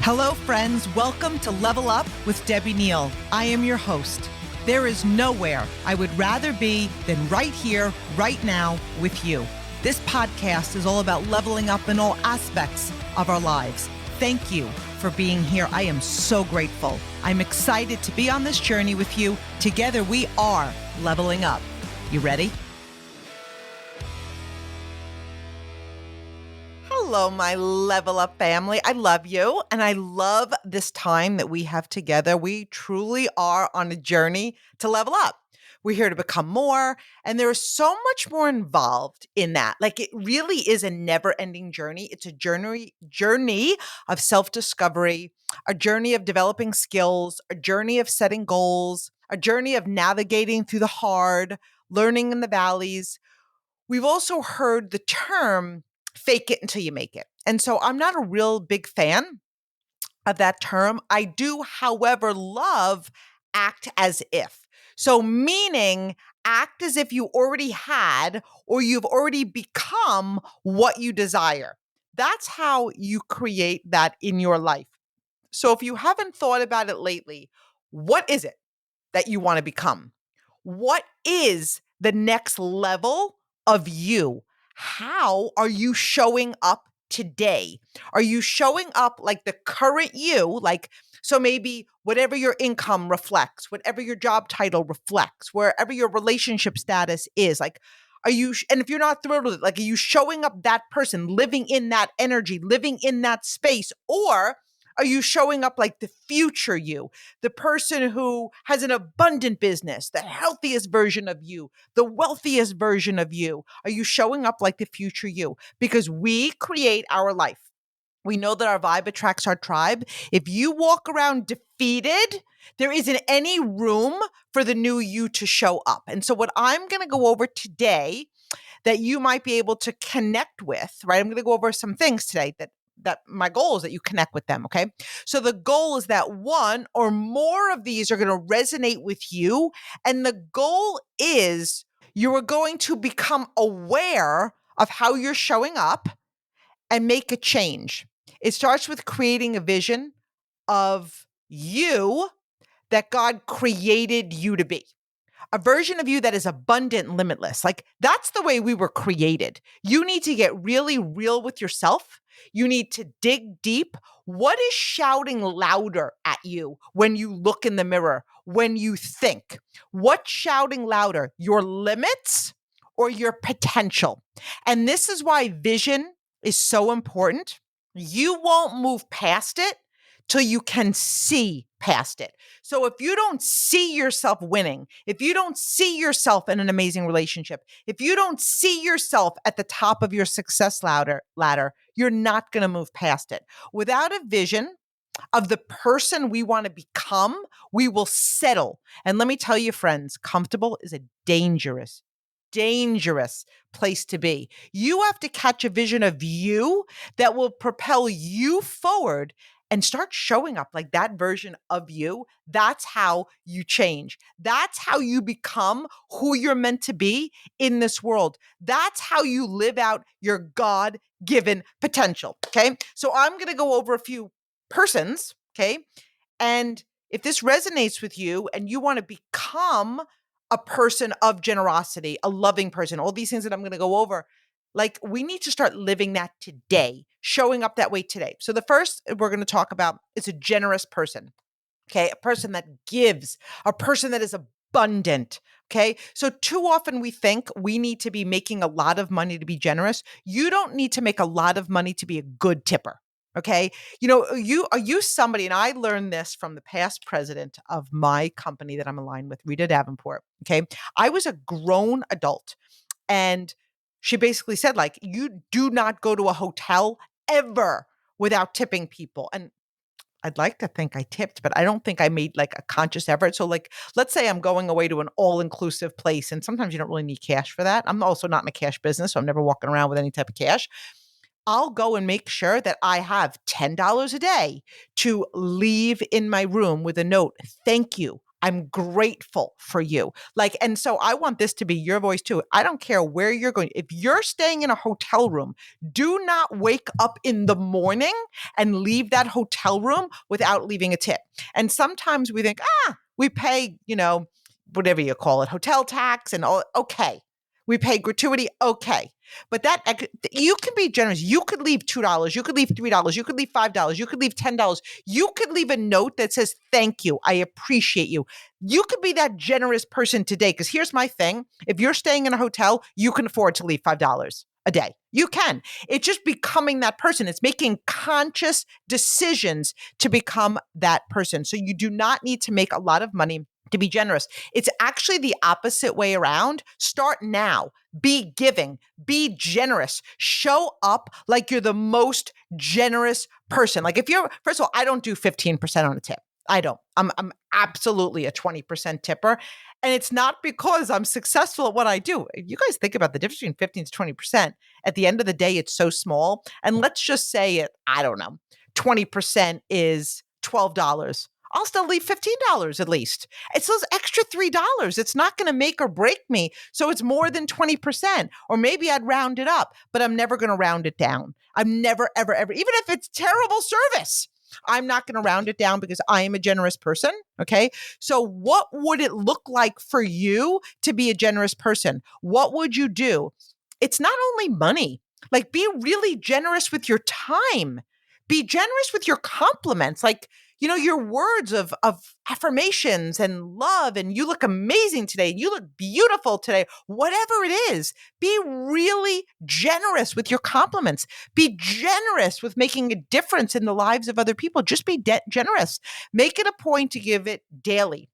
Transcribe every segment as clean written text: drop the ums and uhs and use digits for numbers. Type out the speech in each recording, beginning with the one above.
Hello, friends. Welcome to Level Up with Debbie Neal. I am your host. There is nowhere I would rather be than right here, right now with you. This podcast is all about leveling up in all aspects of our lives. Thank you for being here. I am so grateful. I'm excited to be on this journey with you. Together, we are leveling up. You ready? Hello, my Level Up family. I love you, and I love this time that we have together. We truly are on a journey to level up. We're here to become more, and there is so much more involved in that. Like, it really is a never-ending journey. It's a journey of self-discovery, a journey of developing skills, a journey of setting goals, a journey of navigating through the hard, learning in the valleys. We've also heard the term fake it until you make it. And so I'm not a real big fan of that term. I do, however, love act as if. So meaning act as if you already had or you've already become what you desire. That's how you create that in your life. So if you haven't thought about it lately, what is it that you want to become? What is the next level of you? How are you showing up today? Are you showing up like the current you? So maybe whatever your income reflects, whatever your job title reflects, wherever your relationship status is, and if you're not thrilled with it, are you showing up that person, living in that energy, living in that space? Or are you showing up like the future you, the person who has an abundant business, the healthiest version of you, the wealthiest version of you? Are you showing up like the future you? Because we create our life. We know that our vibe attracts our tribe. If you walk around defeated, there isn't any room for the new you to show up. And so what I'm going to go over today that you might be able to connect with, right? I'm going to go over some things today that my goal is that you connect with them, okay? So the goal is that one or more of these are going to resonate with you. And the goal is you are going to become aware of how you're showing up and make a change. It starts with creating a vision of you that God created you to be. A version of you that is abundant and limitless. That's the way we were created. You need to get really real with yourself. You need to dig deep. What is shouting louder at you when you look in the mirror, when you think? What's shouting louder, your limits or your potential? And this is why vision is so important. You won't move past it till you can see past it. So if you don't see yourself winning, if you don't see yourself in an amazing relationship, if you don't see yourself at the top of your success ladder, you're not going to move past it. Without a vision of the person we want to become, we will settle. And let me tell you, friends, comfortable is a dangerous place to be. You have to catch a vision of you that will propel you forward and start showing up like that version of you. That's how you change. That's how you become who you're meant to be in this world. That's how you live out your God-given potential, okay? So I'm going to go over a few persons, okay? And if this resonates with you and you want to become a person of generosity, a loving person, all these things that I'm going to go over, we need to start living that today, showing up that way today. So the first we're going to talk about is a generous person, okay? A person that gives, a person that is abundant, okay? So too often we think we need to be making a lot of money to be generous. You don't need to make a lot of money to be a good tipper. Okay. Are you somebody, and I learned this from the past president of my company that I'm aligned with, Rita Davenport. Okay. I was a grown adult and she basically said, you do not go to a hotel ever without tipping people. And I'd like to think I tipped, but I don't think I made a conscious effort. So let's say I'm going away to an all-inclusive place, and sometimes you don't really need cash for that. I'm also not in a cash business, so I'm never walking around with any type of cash. I'll go and make sure that I have $10 a day to leave in my room with a note. Thank you. I'm grateful for you. Like, and so I want this to be your voice too. I don't care where you're going. If you're staying in a hotel room, do not wake up in the morning and leave that hotel room without leaving a tip. And sometimes we think, we pay, whatever you call it, hotel tax and all. Okay. We pay gratuity. Okay. But you can be generous. You could leave $2. You could leave $3. You could leave $5. You could leave $10. You could leave a note that says, thank you. I appreciate you. You could be that generous person today. Because here's my thing. If you're staying in a hotel, you can afford to leave $5 a day. You can. It's just becoming that person. It's making conscious decisions to become that person. So you do not need to make a lot of money to be generous. It's actually the opposite way around. Start now. Be giving. Be generous. Show up like you're the most generous person. Like first of all, I don't do 15% on a tip. I don't. I'm absolutely a 20% tipper. And it's not because I'm successful at what I do. You guys think about the difference between 15 to 20%. At the end of the day, it's so small. And let's just say I don't know, 20% is $12. I'll still leave $15 at least. It's those extra $3. It's not going to make or break me. So it's more than 20%. Or maybe I'd round it up, but I'm never going to round it down. I'm never, ever, ever, even if it's terrible service, I'm not going to round it down because I am a generous person. Okay. So what would it look like for you to be a generous person? What would you do? It's not only money. Like, be really generous with your time. Be generous with your compliments. Like, your words of affirmations and love, and you look amazing today. You look beautiful today. Whatever it is, be really generous with your compliments. Be generous with making a difference in the lives of other people. Just be generous. Make it a point to give it daily.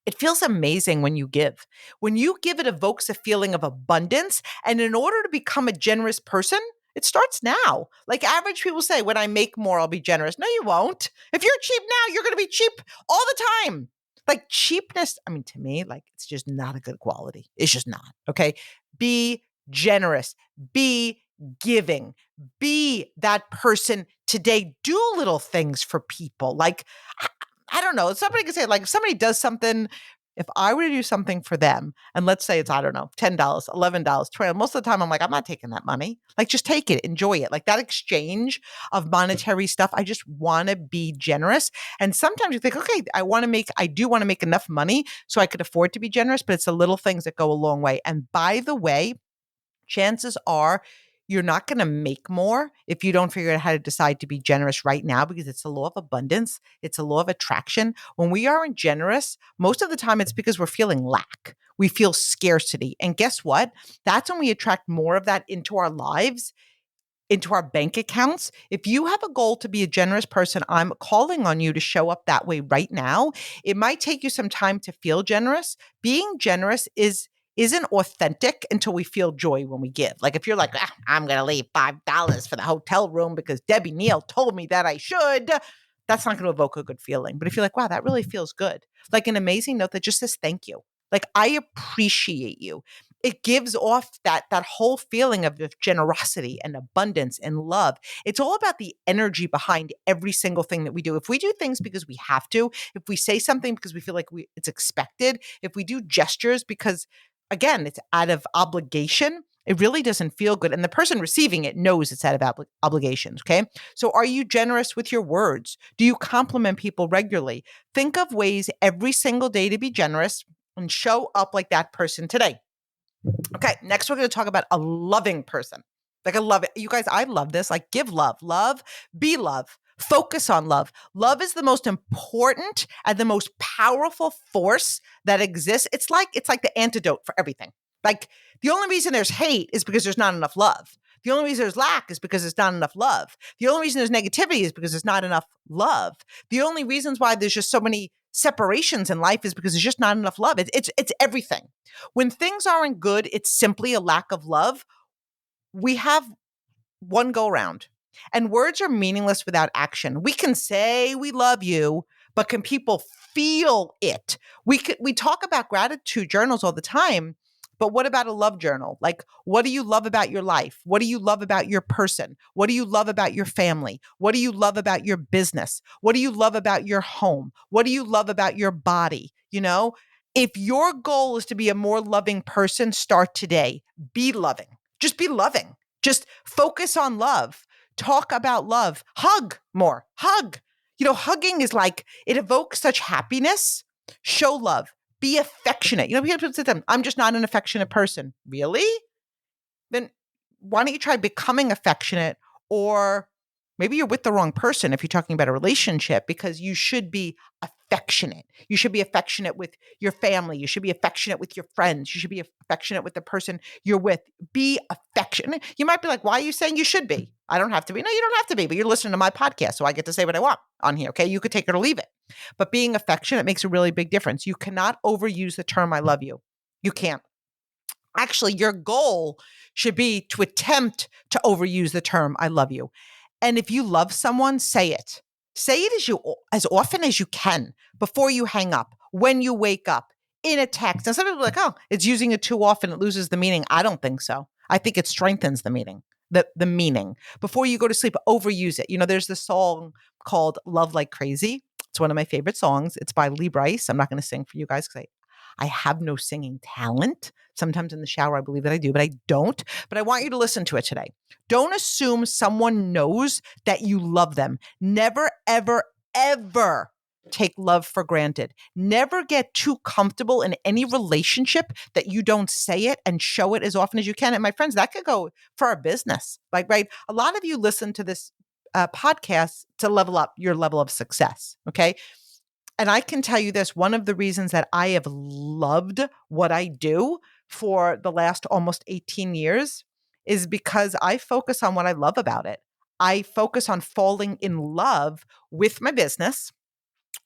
It feels amazing when you give. When you give, it evokes a feeling of abundance. And in order to become a generous person, it starts now. Like, average people say, when I make more, I'll be generous. No, you won't. If you're cheap now, you're going to be cheap all the time. Like, cheapness, to me, like, it's just not a good quality. It's just not. Okay. Be generous. Be giving. Be that person today. Do little things for people. Like, I don't know. Somebody could say, like, if somebody does something, if I were to do something for them, and let's say it's, I don't know, $10, $11, $20, most of the time I'm like, I'm not taking that money. Like, just take it, enjoy it. Like, that exchange of monetary stuff, I just want to be generous. And sometimes you think, okay, I do want to make enough money so I could afford to be generous, but it's the little things that go a long way. And by the way, chances are you're not going to make more if you don't figure out how to decide to be generous right now, because it's a law of abundance. It's a law of attraction. When we aren't generous, most of the time it's because we're feeling lack. We feel scarcity. And guess what? That's when we attract more of that into our lives, into our bank accounts. If you have a goal to be a generous person, I'm calling on you to show up that way right now. It might take you some time to feel generous. Being generous isn't authentic until we feel joy when we give. Like, if you're like, I'm going to leave $5 for the hotel room because Debbie Neal told me that I should, that's not going to evoke a good feeling. But if you're like, wow, that really feels good. Like an amazing note that just says thank you. Like, I appreciate you. It gives off that whole feeling of generosity and abundance and love. It's all about the energy behind every single thing that we do. If we do things because we have to, if we say something because we feel like it's expected, if we do gestures because, again, it's out of obligation, it really doesn't feel good. And the person receiving it knows it's out of obligations. Okay. So are you generous with your words? Do you compliment people regularly? Think of ways every single day to be generous and show up like that person today. Okay. Next, we're going to talk about a loving person. Like, I love it. You guys, I love this. Like, give love, be love. Focus on love. Love is the most important and the most powerful force that exists. It's like the antidote for everything. Like, the only reason there's hate is because there's not enough love. The only reason there's lack is because there's not enough love. The only reason there's negativity is because there's not enough love. The only reasons why there's just so many separations in life is because there's just not enough love. It's everything. When things aren't good, it's simply a lack of love. We have one go round. And words are meaningless without action. We can say we love you, but can people feel it? We talk about gratitude journals all the time, But what about a love journal? Like, what do you love about your life? What do you love about your person? What do you love about your family? What do you love about your business? What do you love about your home? What do you love about your body? If your goal is to be a more loving person, start today. Be loving. Just be loving. Just focus on love. Talk about love. Hug more. Hug. Hugging is like, it evokes such happiness. Show love. Be affectionate. People say to them, I'm just not an affectionate person. Really? Then why don't you try becoming affectionate? Or maybe you're with the wrong person if you're talking about a relationship, because you should be affectionate. You should be affectionate with your family. You should be affectionate with your friends. You should be affectionate with the person you're with. Be affectionate. You might be like, why are you saying you should be? I don't have to be. No, you don't have to be, but you're listening to my podcast, so I get to say what I want on here, okay? You could take it or leave it. But being affectionate makes a really big difference. You cannot overuse the term I love you. You can't. Actually, your goal should be to attempt to overuse the term I love you. And if you love someone, say it. Say it as often as you can before you hang up, when you wake up, in a text. And some people are like, oh, it's using it too often. It loses the meaning. I don't think so. I think it strengthens the meaning. The meaning. Before you go to sleep, overuse it. There's this song called Love Like Crazy. It's one of my favorite songs. It's by Lee Brice. I'm not going to sing for you guys because I have no singing talent. Sometimes in the shower, I believe that I do, but I don't. But I want you to listen to it today. Don't assume someone knows that you love them. Never, ever, ever take love for granted. Never get too comfortable in any relationship that you don't say it and show it as often as you can. And my friends, that could go for our business. Right? A lot of you listen to this podcast to level up your level of success. Okay. And I can tell you this, one of the reasons that I have loved what I do for the last almost 18 years is because I focus on what I love about it. I focus on falling in love with my business,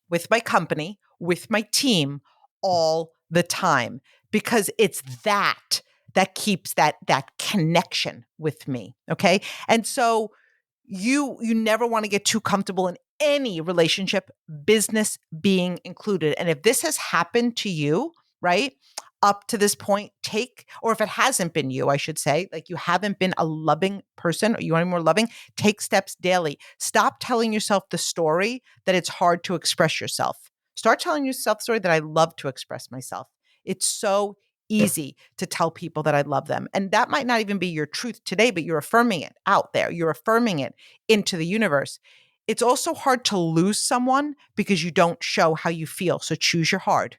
with my company, with my team all the time, because it's that keeps that connection with me. Okay. And so you never want to get too comfortable in any relationship, business being included. And if this has happened to you, right, up to this point, or if it hasn't been you, I should say, like you haven't been a loving person or you want to be more loving, take steps daily. Stop telling yourself the story that it's hard to express yourself. Start telling yourself the story that I love to express myself. It's so easy to tell people that I love them. And that might not even be your truth today, but you're affirming it out there. You're affirming it into the universe. It's also hard to lose someone because you don't show how you feel. So choose your hard.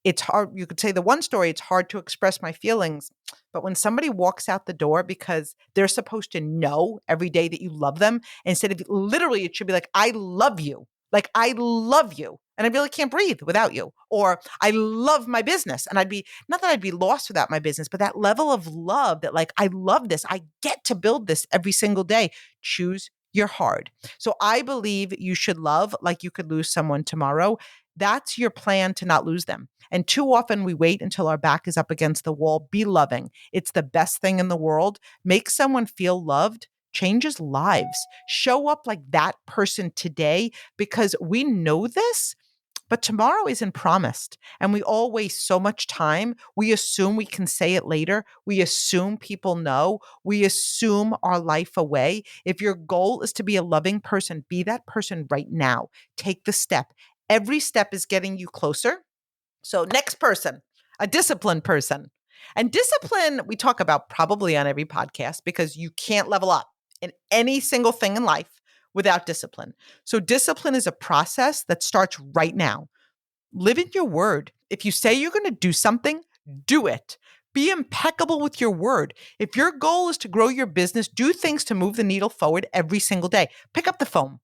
It's hard. You could say the one story, it's hard to express my feelings. But when somebody walks out the door because they're supposed to know every day that you love them, instead of literally, it should be like, I love you. Like, I love you. And I really can't breathe without you. Or I love my business. And not that I'd be lost without my business, but that level of love that like, I love this. I get to build this every single day. Choose your hard. So I believe you should love like you could lose someone tomorrow. That's your plan to not lose them. And too often we wait until our back is up against the wall. Be loving. It's the best thing in the world. Make someone feel loved. Changes lives. Show up like that person today because we know this, but tomorrow isn't promised. And we all waste so much time. We assume we can say it later. We assume people know. We assume our life away. If your goal is to be a loving person, be that person right now. Take the step. Every step is getting you closer. So next person, a disciplined person. And discipline, we talk about probably on every podcast because you can't level up in any single thing in life without discipline. So discipline is a process that starts right now. Live in your word. If you say you're going to do something, do it. Be impeccable with your word. If your goal is to grow your business, do things to move the needle forward every single day. Pick up the phone.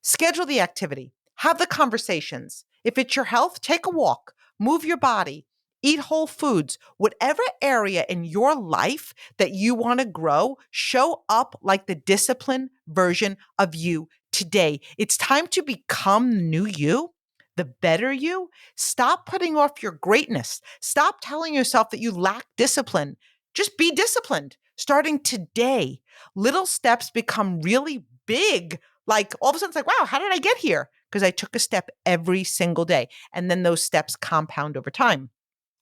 Schedule the activity. Have the conversations. If it's your health, take a walk. Move your body. Eat whole foods. Whatever area in your life that you want to grow, show up like the disciplined version of you today. It's time to become the new you, the better you. Stop putting off your greatness. Stop telling yourself that you lack discipline. Just be disciplined. Starting today, little steps become really big. Like all of a sudden, it's like, wow, how did I get here? Because I took a step every single day. And then those steps compound over time.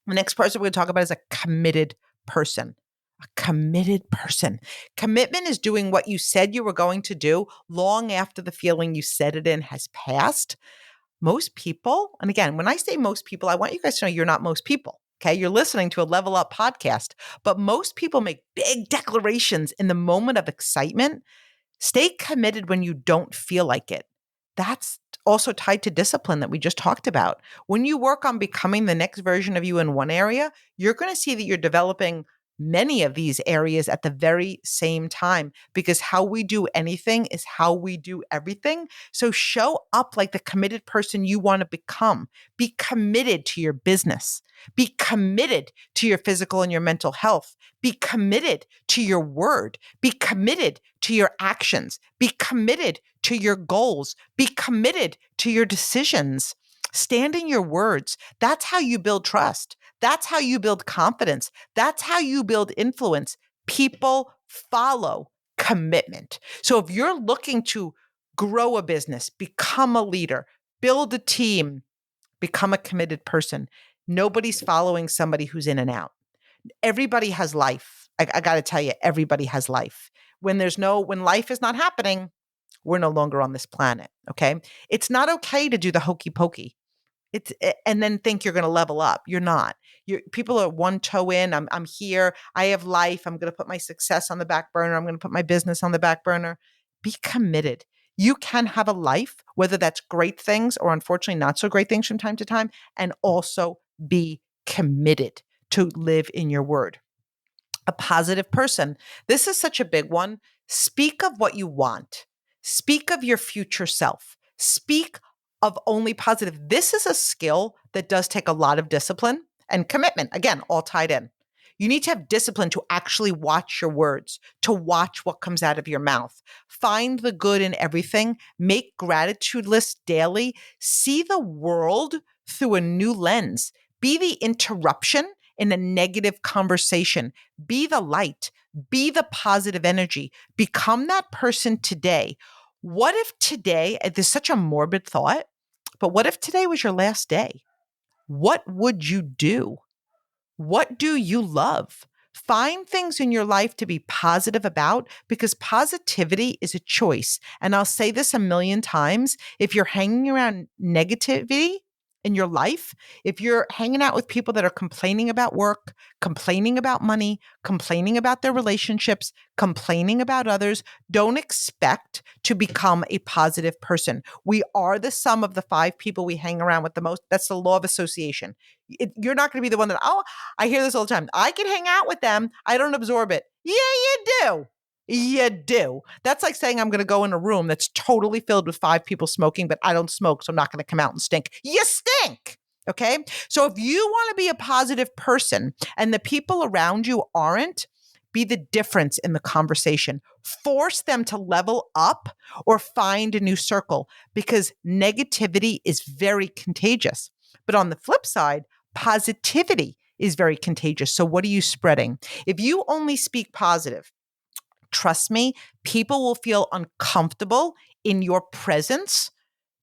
The next person we're going to talk about is a committed person. A committed person. Commitment is doing what you said you were going to do long after the feeling you said it in has passed. Most people, and again, when I say most people, I want you guys to know you're not most people. Okay. You're listening to a Level Up podcast, but most people make big declarations in the moment of excitement. Stay committed when you don't feel like it. That's also tied to discipline that we just talked about. When you work on becoming the next version of you in one area, you're going to see that you're developing many of these areas at the very same time, because how we do anything is how we do everything. So show up like the committed person you want to become. Be committed to your business. Be committed to your physical and your mental health. Be committed to your word. Be committed to your actions. Be committed to your goals. Be committed to your decisions. Stand in your words. That's how you build trust. That's how you build confidence. That's how you build influence. People follow commitment. So if you're looking to grow a business, become a leader, build a team, become a committed person, nobody's following somebody who's in and out. Everybody has life. I got to tell you, everybody has life. When life is not happening, we're no longer on this planet. Okay. It's not okay to do the hokey pokey. And then think you're going to level up. You're not. People are one toe in. I'm here. I have life. I'm going to put my success on the back burner. I'm going to put my business on the back burner. Be committed. You can have a life, whether that's great things or unfortunately not so great things from time to time, and also be committed to live in your word. A positive person. This is such a big one. Speak of what you want. Speak of your future self. Speak of only positive. This is a skill that does take a lot of discipline and commitment. Again, all tied in. You need to have discipline to actually watch your words, to watch what comes out of your mouth. Find the good in everything. Make gratitude lists daily. See the world through a new lens. Be the interruption in a negative conversation. Be the light. Be the positive energy. Become that person today. What if today, there's such a morbid thought, but what if today was your last day? What would you do? What do you love? Find things in your life to be positive about, because positivity is a choice. And I'll say this a million times. If you're hanging around negativity in your life, if you're hanging out with people that are complaining about work, complaining about money, complaining about their relationships, complaining about others, don't expect to become a positive person. We are the sum of the 5 people we hang around with the most. That's the law of association. You're not going to be the one that, I hear this all the time. I can hang out with them. I don't absorb it. Yeah, you do. You do. That's like saying I'm going to go in a room that's totally filled with 5 people smoking, but I don't smoke, so I'm not going to come out and stink. You stink. Okay. So if you want to be a positive person and the people around you aren't, be the difference in the conversation. Force them to level up or find a new circle, because negativity is very contagious. But on the flip side, positivity is very contagious. So what are you spreading? If you only speak positive, trust me, people will feel uncomfortable in your presence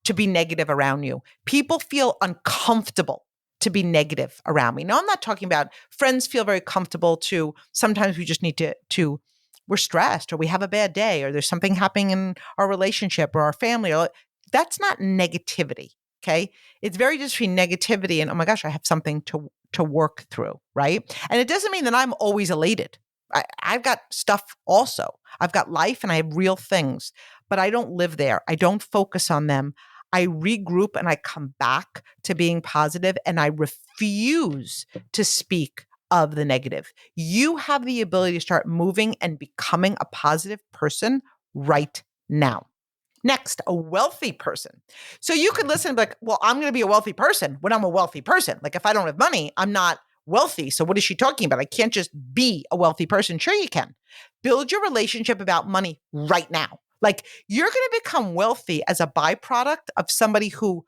to be negative around you. People feel uncomfortable to be negative around me. Now, I'm not talking about friends feel very comfortable to, sometimes we just need to we're stressed or we have a bad day or there's something happening in our relationship or our family. That's not negativity. Okay. It's very just between negativity and, oh my gosh, I have something to work through. Right. And it doesn't mean that I'm always elated. I've got stuff also. I've got life and I have real things, but I don't live there. I don't focus on them. I regroup and I come back to being positive, and I refuse to speak of the negative. You have the ability to start moving and becoming a positive person right now. Next, a wealthy person. So you could listen and be like, well, I'm going to be a wealthy person when I'm a wealthy person. Like if I don't have money, I'm not wealthy. So what is she talking about? I can't just be a wealthy person. Sure you can. Build your relationship about money right now. Like you're going to become wealthy as a byproduct of somebody who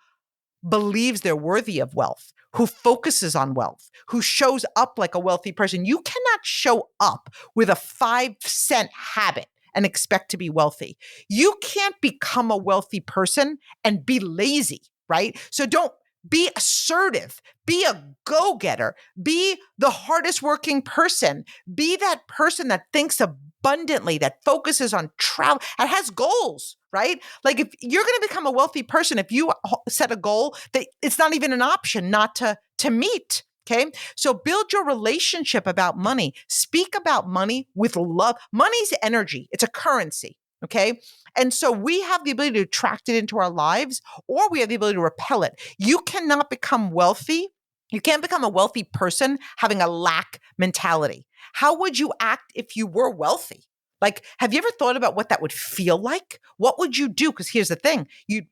believes they're worthy of wealth, who focuses on wealth, who shows up like a wealthy person. You cannot show up with a 5-cent habit and expect to be wealthy. You can't become a wealthy person and be lazy, right? So don't Be assertive. Be a go-getter. Be the hardest working person. Be that person that thinks abundantly, that focuses on travel, and has goals, right? Like if you're going to become a wealthy person, if you set a goal that it's not even an option not to meet. Okay. So build your relationship about money. Speak about money with love. Money's energy. It's a currency. Okay. And so we have the ability to attract it into our lives, or we have the ability to repel it. You cannot become wealthy. You can't become a wealthy person having a lack mentality. How would you act if you were wealthy? Like, have you ever thought about what that would feel like? What would you do? Because here's the thing.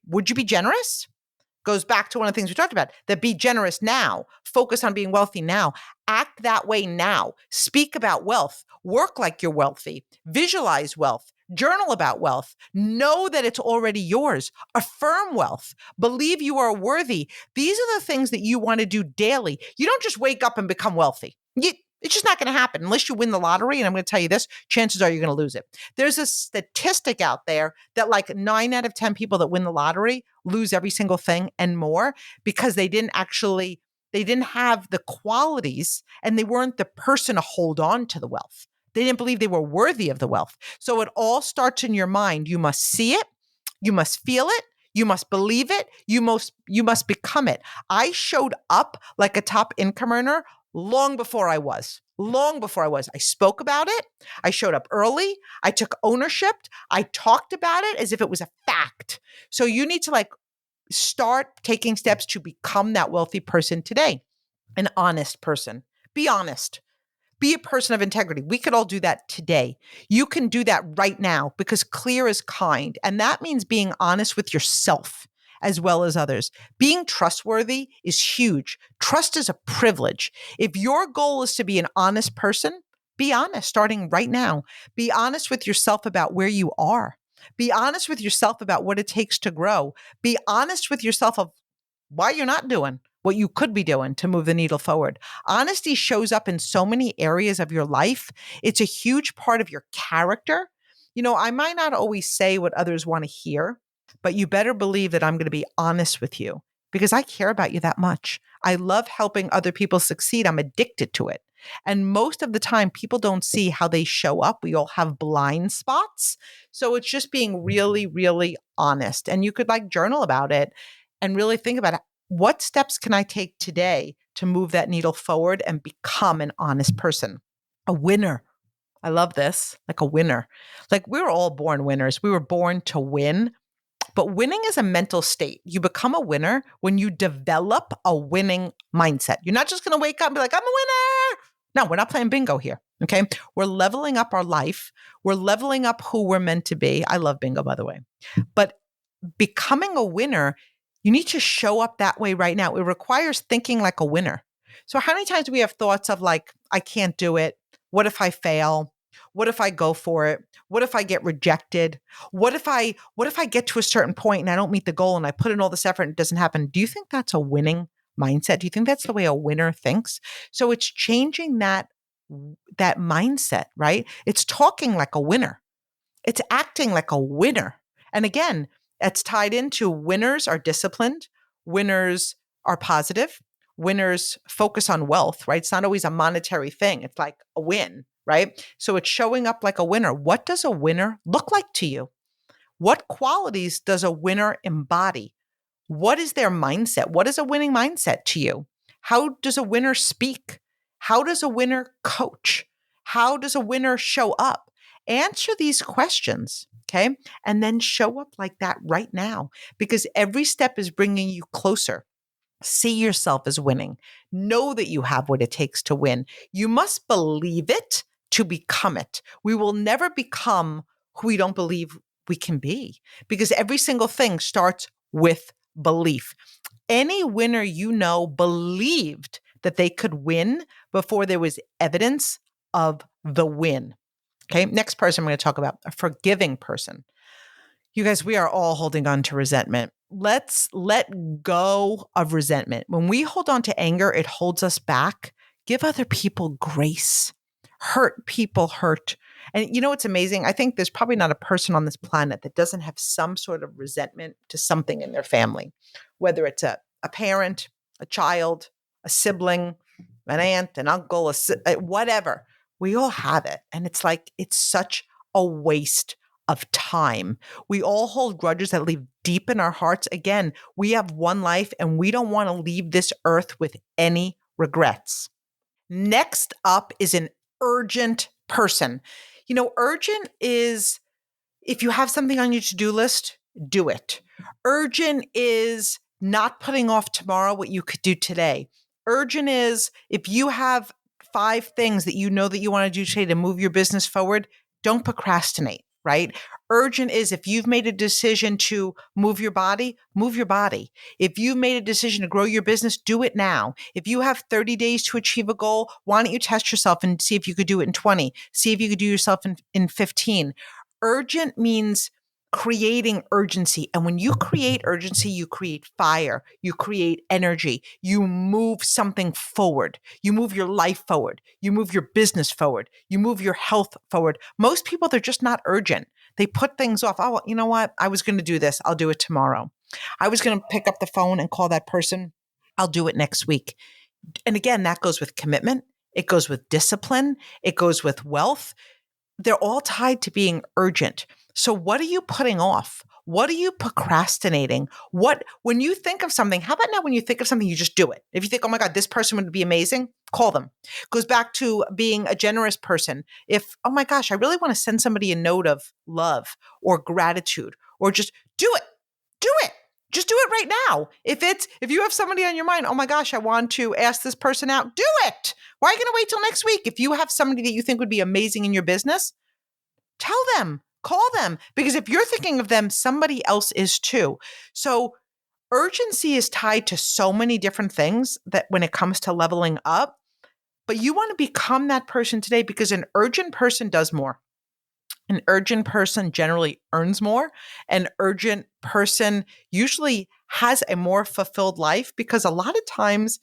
Would you be generous? Goes back to one of the things we talked about, that be generous now, focus on being wealthy now, act that way now, speak about wealth, work like you're wealthy, visualize wealth, journal about wealth, know that it's already yours, affirm wealth, believe you are worthy. These are the things that you want to do daily. You don't just wake up and become wealthy. It's just not going to happen unless you win the lottery. And I'm going to tell you this, chances are you're going to lose it. There's a statistic out there that like 9 out of 10 people that win the lottery lose every single thing and more because they didn't have the qualities and they weren't the person to hold on to the wealth. They didn't believe they were worthy of the wealth. So it all starts in your mind. You must see it. You must feel it. You must believe it. You must become it. I showed up like a top income earner long before I was. I spoke about it. I showed up early. I took ownership. I talked about it as if it was a fact. So you need to like start taking steps to become that wealthy person today, an honest person. Be honest. Be a person of integrity. We could all do that today. You can do that right now because clear is kind. And that means being honest with yourself as well as others. Being trustworthy is huge. Trust is a privilege. If your goal is to be an honest person, be honest starting right now. Be honest with yourself about where you are. Be honest with yourself about what it takes to grow. Be honest with yourself of why you're not doing what you could be doing to move the needle forward. Honesty shows up in so many areas of your life. It's a huge part of your character. You know, I might not always say what others want to hear, but you better believe that I'm going to be honest with you because I care about you that much. I love helping other people succeed. I'm addicted to it. And most of the time, people don't see how they show up. We all have blind spots. So it's just being really, really honest. And you could like journal about it and really think about it. What steps can I take today to move that needle forward and become an honest person? A winner. I love this. Like a winner. Like we were all born winners. We were born to win. But winning is a mental state. You become a winner when you develop a winning mindset. You're not just going to wake up and be like, I'm a winner. No, we're not playing bingo here. Okay. We're leveling up our life. We're leveling up who we're meant to be. I love bingo, by the way. But becoming a winner, you need to show up that way right now. It requires thinking like a winner. So how many times do we have thoughts of like, I can't do it? What if I fail? What if I go for it? What if I get rejected? What if I get to a certain point and I don't meet the goal and I put in all this effort and it doesn't happen? Do you think that's a winning mindset? Do you think that's the way a winner thinks? So it's changing that mindset, right? It's talking like a winner. It's acting like a winner. And again, it's tied into winners are disciplined, winners are positive, winners focus on wealth, right? It's not always a monetary thing. It's like a win, right? So it's showing up like a winner. What does a winner look like to you? What qualities does a winner embody? What is their mindset? What is a winning mindset to you? How does a winner speak? How does a winner coach? How does a winner show up? Answer these questions, okay? And then show up like that right now because every step is bringing you closer. See yourself as winning. Know that you have what it takes to win. You must believe it to become it. We will never become who we don't believe we can be because every single thing starts with belief. Any winner you know believed that they could win before there was evidence of the win. Okay, next person I'm going to talk about, a forgiving person. You guys, we are all holding on to resentment. Let's let go of resentment. When we hold on to anger, it holds us back. Give other people grace. Hurt people hurt. And you know what's amazing? I think there's probably not a person on this planet that doesn't have some sort of resentment to something in their family, whether it's a a parent, a child, a sibling, an aunt, an uncle, whatever. We all have it. And it's like, it's such a waste of time. We all hold grudges that live deep in our hearts. Again, we have one life and we don't want to leave this earth with any regrets. Next up is an urgent person. Urgent is if you have something on your to-do list, do it. Urgent is not putting off tomorrow what you could do today. Urgent is if you have 5 things that you know that you want to do today to move your business forward, don't procrastinate, right? Urgent is if you've made a decision to move your body, move your body. If you've made a decision to grow your business, do it now. If you have 30 days to achieve a goal, why don't you test yourself and see if you could do it in 20? See if you could do yourself in 15. Urgent means creating urgency. And when you create urgency, you create fire, you create energy, you move something forward, you move your life forward, you move your business forward, you move your health forward. Most people, they're just not urgent. They put things off. Oh, you know what? I was going to do this. I'll do it tomorrow. I was going to pick up the phone and call that person. I'll do it next week. And again, that goes with commitment. It goes with discipline. It goes with wealth. They're all tied to being urgent. So what are you putting off? What are you procrastinating? When you think of something, how about now when you think of something, you just do it? If you think, oh my God, this person would be amazing, call them. Goes back to being a generous person. If, oh my gosh, I really want to send somebody a note of love or gratitude, or just do it. Do it. Just do it right now. If you have somebody on your mind, oh my gosh, I want to ask this person out, do it. Why are you going to wait till next week? If you have somebody that you think would be amazing in your business, tell them, call them, because if you're thinking of them, somebody else is too. So urgency is tied to so many different things that when it comes to leveling up, but you want to become that person today because an urgent person does more. An urgent person generally earns more. An urgent person usually has a more fulfilled life because a lot of times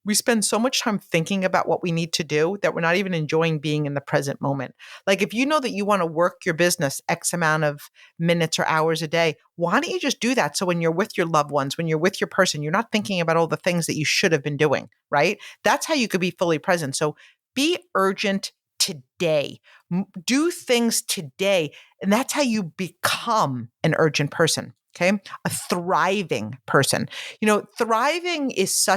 we spend so much time thinking about what we need to do that we're not even enjoying being in the present moment. Like if you know that you want to work your business X amount of minutes or hours a day, why don't you just do that? So when you're with your loved ones, when you're with your person, you're not thinking about all the things that you should have been doing, right? That's how you could be fully present. So be urgent today. Do things today. And that's how you become an urgent person. Okay. A thriving person. Thriving is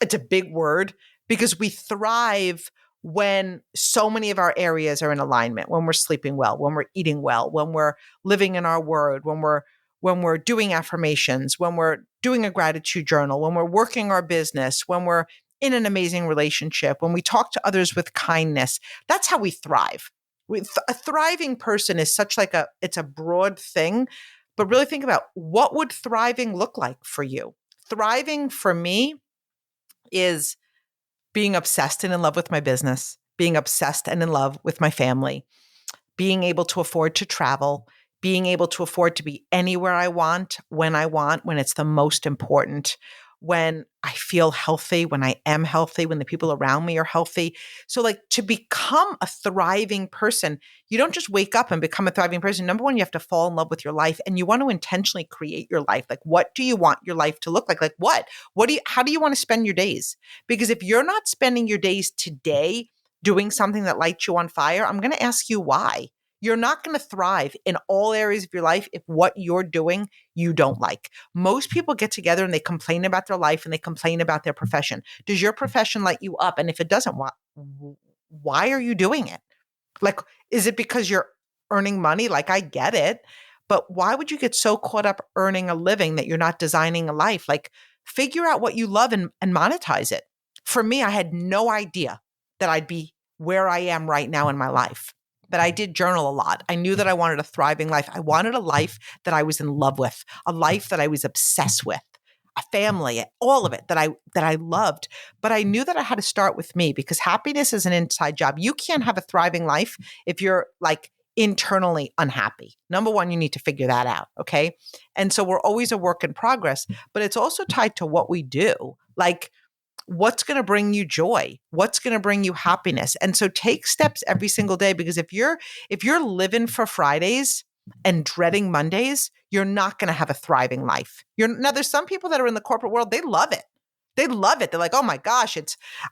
it's a big word because we thrive when so many of our areas are in alignment, when we're sleeping well, when we're eating well, when we're living in our word, when we're doing affirmations, when we're doing a gratitude journal, when we're working our business, when we're in an amazing relationship, when we talk to others with kindness. That's how we thrive. A thriving person is it's a broad thing, but really think about what would thriving look like for you? Thriving for me is being obsessed and in love with my business, being obsessed and in love with my family, being able to afford to travel, being able to afford to be anywhere I want, when it's the most important, when I feel healthy, when I am healthy, when the people around me are healthy. So to become a thriving person, you don't just wake up and become a thriving person. Number one, you have to fall in love with your life and you want to intentionally create your life. What do you want your life to look like? How do you want to spend your days? Because if you're not spending your days today doing something that lights you on fire, I'm going to ask you why. You're not going to thrive in all areas of your life if what you're doing you don't like. Most people get together and they complain about their life and they complain about their profession. Does your profession light you up? And if it doesn't, why are you doing it? Is it because you're earning money? I get it, but why would you get so caught up earning a living that you're not designing a life? Figure out what you love and monetize it. For me, I had no idea that I'd be where I am right now in my life. But I did journal a lot. I knew that I wanted a thriving life. I wanted a life that I was in love with, a life that I was obsessed with, a family, all of it that I loved. But I knew that I had to start with me because happiness is an inside job. You can't have a thriving life if you're internally unhappy. Number one, you need to figure that out. Okay. And so we're always a work in progress, but it's also tied to what we do. What's going to bring you joy? What's going to bring you happiness? And so take steps every single day, because if you're living for Fridays, and dreading Mondays, you're not going to have a thriving life. Now there's some people that are in the corporate world, they love it. They love it. They're like, oh my gosh,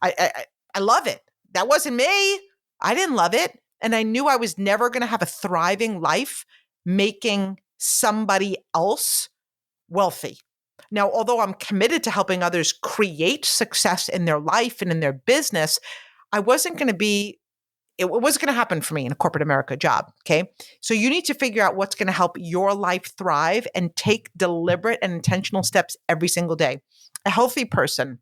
I love it. That wasn't me. I didn't love it. And I knew I was never going to have a thriving life making somebody else wealthy. Now, although I'm committed to helping others create success in their life and in their business, it wasn't going to happen for me in a corporate America job. Okay. So you need to figure out what's going to help your life thrive and take deliberate and intentional steps every single day. A healthy person.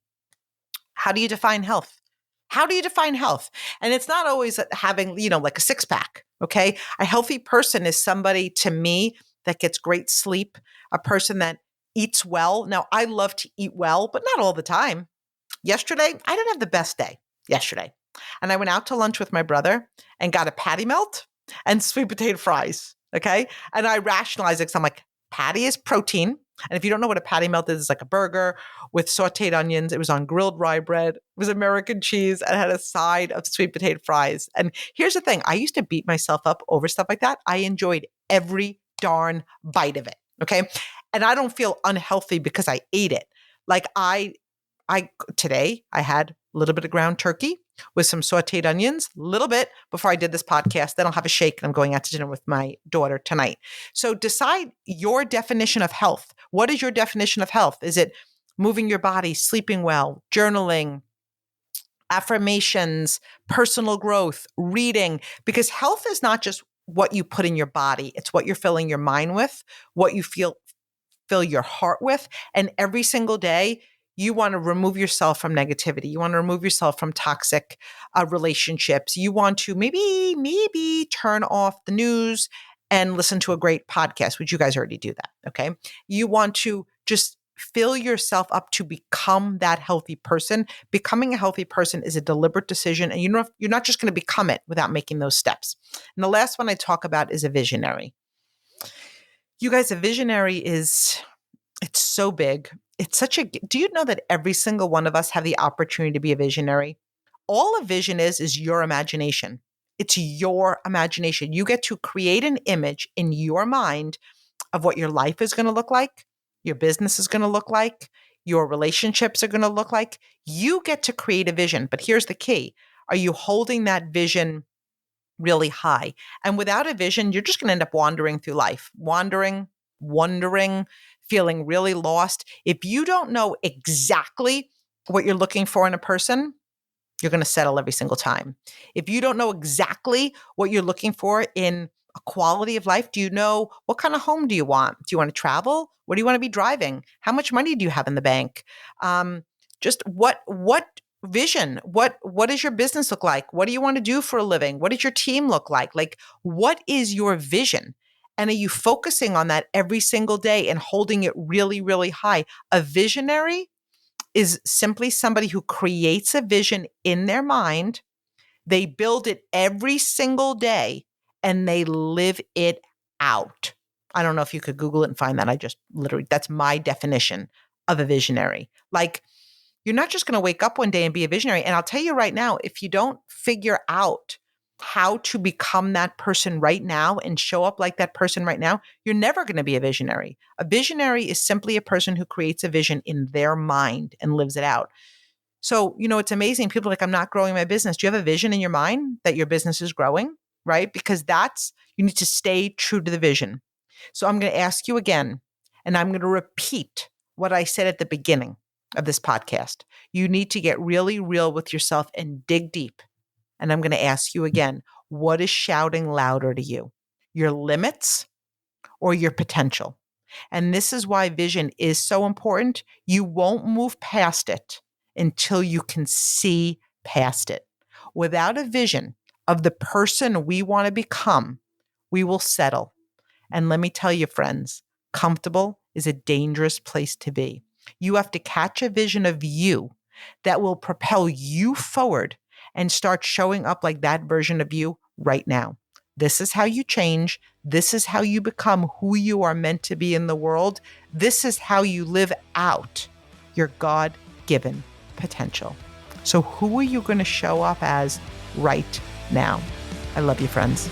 How do you define health? How do you define health? And it's not always having, like a six pack. Okay. A healthy person is somebody to me that gets great sleep, a person that eats well. Now, I love to eat well, but not all the time. Yesterday, I didn't have the best day yesterday. And I went out to lunch with my brother and got a patty melt and sweet potato fries. Okay. And I rationalized it because I'm like, patty is protein. And if you don't know what a patty melt is, it's like a burger with sauteed onions. It was on grilled rye bread. It was American cheese and had a side of sweet potato fries. And here's the thing. I used to beat myself up over stuff like that. I enjoyed every darn bite of it. Okay. And I don't feel unhealthy because I ate it. Like today I had a little bit of ground turkey with some sauteed onions, a little bit before I did this podcast. Then I'll have a shake and I'm going out to dinner with my daughter tonight. So decide your definition of health. What is your definition of health? Is it moving your body, sleeping well, journaling, affirmations, personal growth, reading? Because health is not just what you put in your body. It's what you're filling your mind with, what you fill your heart with. And every single day, you want to remove yourself from negativity. You want to remove yourself from toxic relationships. You want to maybe turn off the news and listen to a great podcast, which you guys already do that. Okay. You want to just fill yourself up to become that healthy person. Becoming a healthy person is a deliberate decision. And you're not just going to become it without making those steps. And the last one I talk about is a visionary. You guys, a visionary it's so big. Do you know that every single one of us have the opportunity to be a visionary? All a vision is your imagination. It's your imagination. You get to create an image in your mind of what your life is going to look like, your business is going to look like, your relationships are going to look like. You get to create a vision. But here's the key. Are you holding that vision really high? And without a vision, you're just going to end up wandering through life, wondering, feeling really lost. If you don't know exactly what you're looking for in a person, you're going to settle every single time. If you don't know exactly what you're looking for in a quality of life, do you know what kind of home do you want? Do you want to travel? What do you want to be driving? How much money do you have in the bank? Just what vision? What does your business look like? What do you want to do for a living? What does your team look like? Like, what is your vision? And are you focusing on that every single day and holding it really, really high? A visionary is simply somebody who creates a vision in their mind. They build it every single day and they live it out. I don't know if you could Google it and find that. That's my definition of a visionary. Like, you're not just going to wake up one day and be a visionary. And I'll tell you right now, if you don't figure out how to become that person right now and show up like that person right now, you're never going to be a visionary. A visionary is simply a person who creates a vision in their mind and lives it out. So, it's amazing. People are like, I'm not growing my business. Do you have a vision in your mind that your business is growing? Right? Because you need to stay true to the vision. So I'm going to ask you again, and I'm going to repeat what I said at the beginning of this podcast. You need to get really real with yourself and dig deep. And I'm going to ask you again, what is shouting louder to you? Your limits or your potential? And this is why vision is so important. You won't move past it until you can see past it. Without a vision of the person we want to become, we will settle. And let me tell you, friends, comfortable is a dangerous place to be. You have to catch a vision of you that will propel you forward and start showing up like that version of you right now. This is how you change. This is how you become who you are meant to be in the world. This is how you live out your God-given potential. So who are you going to show up as right now? I love you, friends.